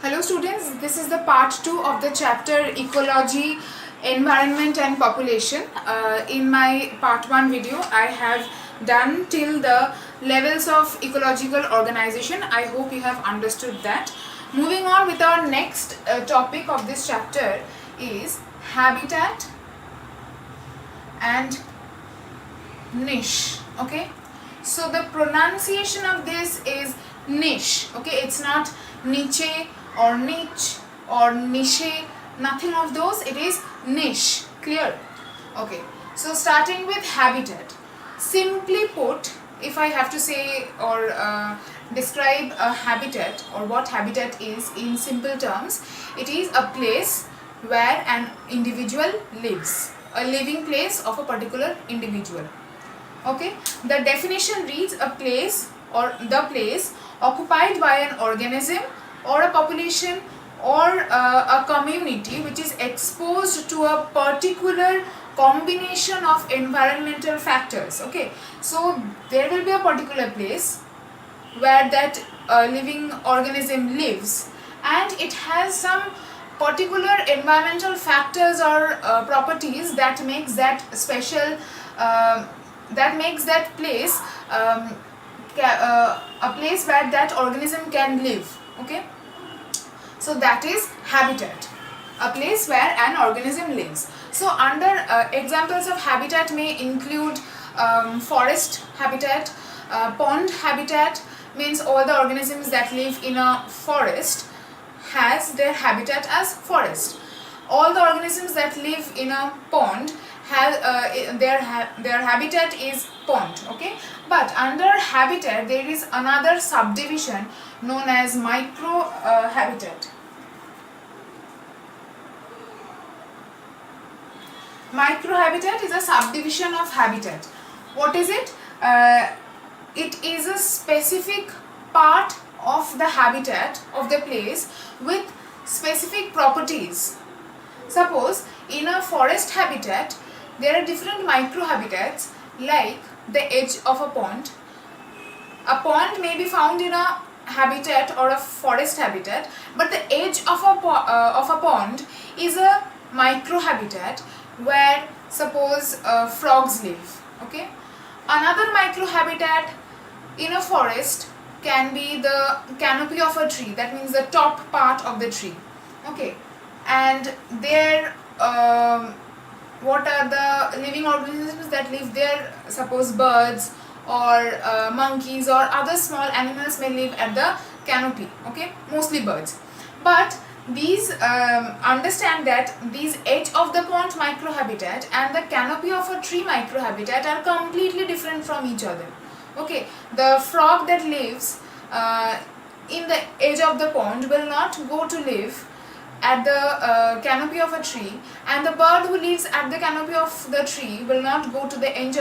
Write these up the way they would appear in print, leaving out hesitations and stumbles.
Hello students, this is the part 2 of the chapter Ecology, Environment and Population. In my part 1 video, I have done till the levels of ecological organization. I hope you have understood that. Moving on with our next topic of this chapter is habitat and niche. Okay, so the pronunciation of this is niche. Okay, it's not niche or niche or niche, nothing of those, it is niche. Clear? Okay, so starting with habitat. Simply put, if I have to say or describe a habitat or what habitat is in simple terms, it is a place where an individual lives, a living place of a particular individual. Okay, the definition reads a place or the place occupied by an organism or a population or a community which is exposed to a particular combination of environmental factors. Okay, so there will be a particular place where that living organism lives, and it has some particular environmental factors or properties that makes that special, that makes that place a place where that organism can live. Okay, so that is habitat, a place where an organism lives. So under examples of habitat may include forest habitat, pond habitat, means all the organisms that live in a forest has their habitat as forest. All the organisms that live in a pond have their habitat is pond. Okay, but under habitat there is another subdivision known as micro habitat. Microhabitat is a subdivision of habitat. What is it? It is a specific part of the habitat of the place with specific properties. Suppose in a forest habitat there are different microhabitats, like the edge of a pond. A pond may be found in a habitat or a forest habitat, but the edge of a pond is a microhabitat where suppose frogs live. Okay, another microhabitat in a forest can be the canopy of a tree, that means the top part of the tree. Okay, and there what are the living organisms that live there? Suppose birds or monkeys or other small animals may live at the canopy. Okay, mostly birds. But these understand that these edge of the pond microhabitat and the canopy of a tree microhabitat are completely different from each other. Okay, the frog that lives in the edge of the pond will not go to live at the canopy of a tree, and the bird who lives at the canopy of the tree will not go to the edge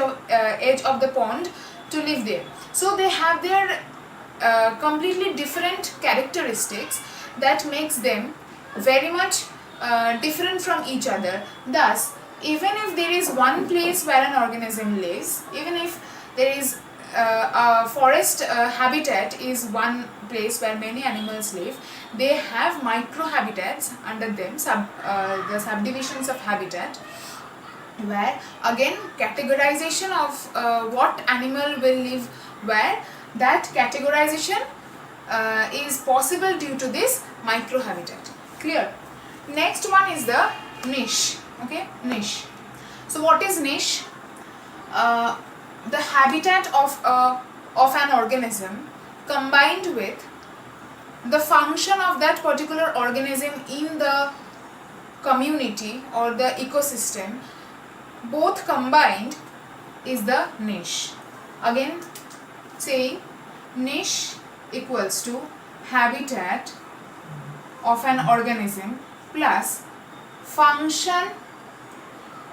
of the pond to live there. So they have their completely different characteristics that makes them very much different from each other. Thus, even if there is one place where an organism lives, even if there is a forest habitat is one place where many animals live, they have microhabitats under them, the subdivisions of habitat, where again categorization of what animal will live where, that categorization is possible due to this microhabitat. Clear? Next one is the niche. Okay, niche. So what is niche? The habitat of an organism combined with the function of that particular organism in the community or the ecosystem, both combined is the niche. Again saying niche equals to habitat of an organism plus function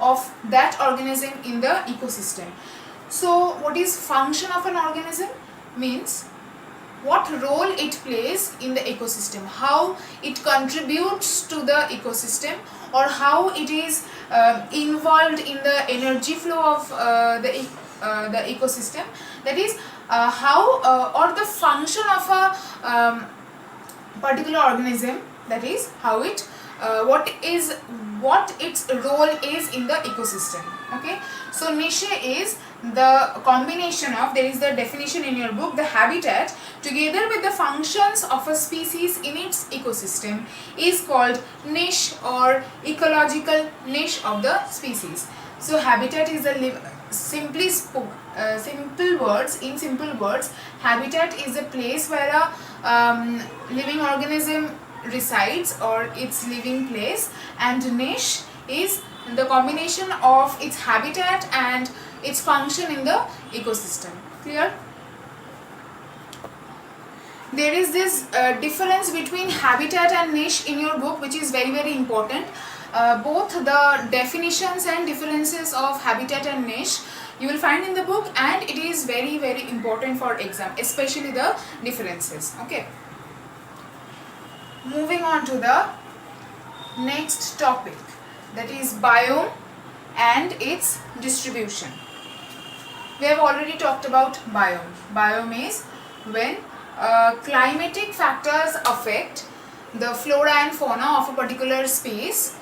of that organism in the ecosystem. So what is function of an organism? Means what role it plays in the ecosystem, how it contributes to the ecosystem, or how it is involved in the energy flow of the ecosystem. That is how or the function of a particular organism, that is how it what its role is in the ecosystem. Okay, so niche is the combination of, there is the definition in your book, the habitat together with the functions of a species in its ecosystem is called niche or ecological niche of the species. So habitat is a simple words, habitat is a place where a living organism resides or its living place, and niche is the combination of its habitat and its function in the ecosystem. Clear? There is this difference between habitat and niche in your book, which is very important. Both the definitions and differences of habitat and niche you will find in the book, and it is very important for exam, especially the differences. Okay, moving on to the next topic, that is biome and its distribution. We have already talked about biome. Biome is when climatic factors affect the flora and fauna of a particular space,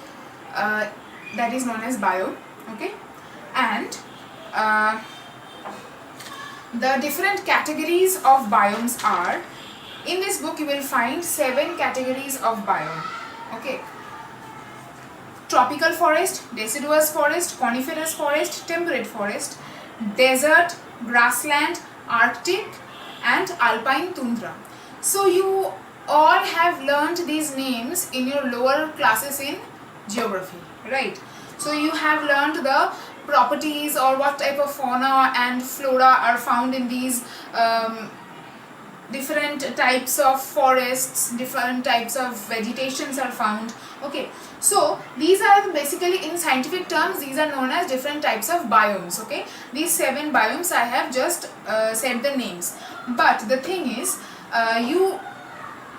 that is known as biome. Okay, and the different categories of biomes are, in this book you will find 7 categories of biome. Okay, tropical forest, deciduous forest, coniferous forest, temperate forest, desert, grassland, arctic and alpine tundra. So you all have learned these names in your lower classes in geography, right? So you have learned the properties or what type of fauna and flora are found in these different types of forests, different types of vegetations are found. Okay, so these are basically, in scientific terms, these are known as different types of biomes. Okay, these 7 biomes I have just said the names, but the thing is you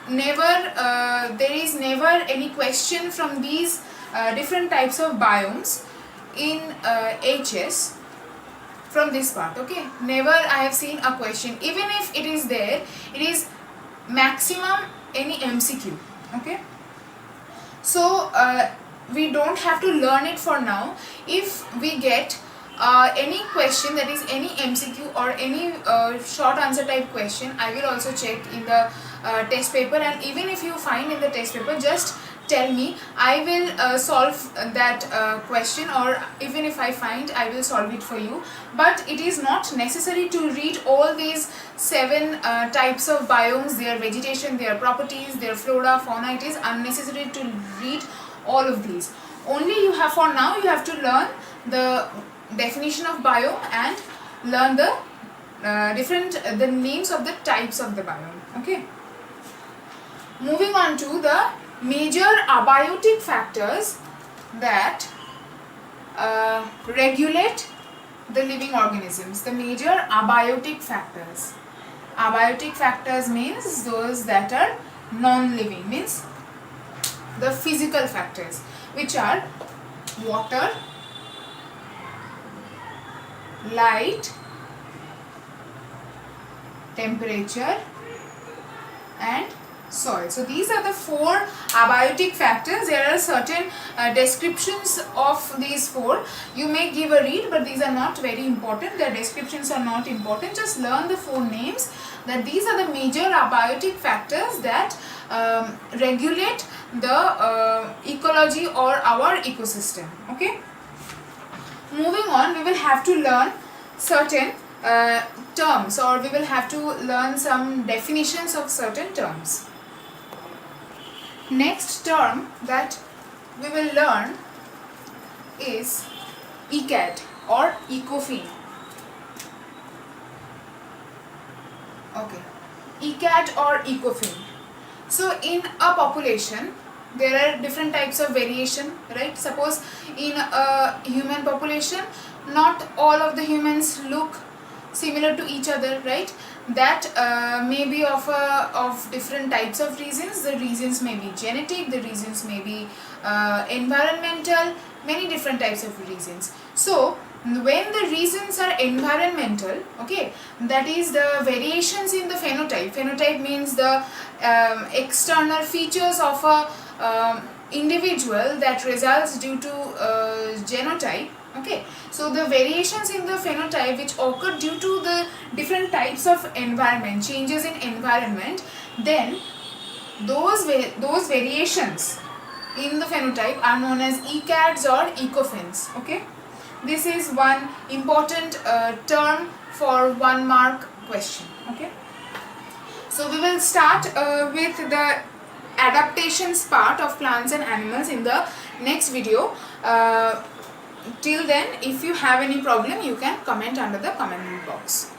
never there is never any question from these different types of biomes in HS from this part. Okay, never I have seen a question. Even if it is there, it is maximum any MCQ. Okay, so we don't have to learn it for now. If we get any question, that is any MCQ or any short answer type question, I will also check in the test paper, and even if you find in the test paper, just tell me, I will solve that question, or even if I find, I will solve it for you. But it is not necessary to read all these 7 types of biomes, their vegetation, their properties, their flora, fauna. It is unnecessary to read all of these. Only you have, for now you have to learn the definition of biome and learn the the names of the types of the biome. Okay, moving on to the major abiotic factors that regulate the living organisms. The major abiotic factors. Abiotic factors means those that are non-living, means the physical factors, which are water, light, temperature and soil. So these are the 4 abiotic factors. There are certain descriptions of these 4. You may give a read, but these are not very important. The descriptions are not important. Just learn the 4 names, that these are the major abiotic factors that regulate the ecology or our ecosystem. Okay, moving on, we will have to learn certain terms, or we will have to learn some definitions of certain terms. Next term that we will learn is ECAT or ecofin. Okay, ECAT or ecofin. So in a population there are different types of variation, right? Suppose in a human population, not all of the humans look similar to each other, right? That may be of different types of reasons. The reasons may be genetic, the reasons may be environmental, many different types of reasons. So When the reasons are environmental, okay, that is the variations in the phenotype. Phenotype means the external features of a individual that results due to genotype. Okay, so the variations in the phenotype which occur due to the different types of environment, changes in environment, then those variations in the phenotype are known as ECADs or ecophens. Okay, this is one important term for 1 mark question. Okay, so we will start with the adaptations part of plants and animals in the next video. Till then, if you have any problem, you can comment under the comment box.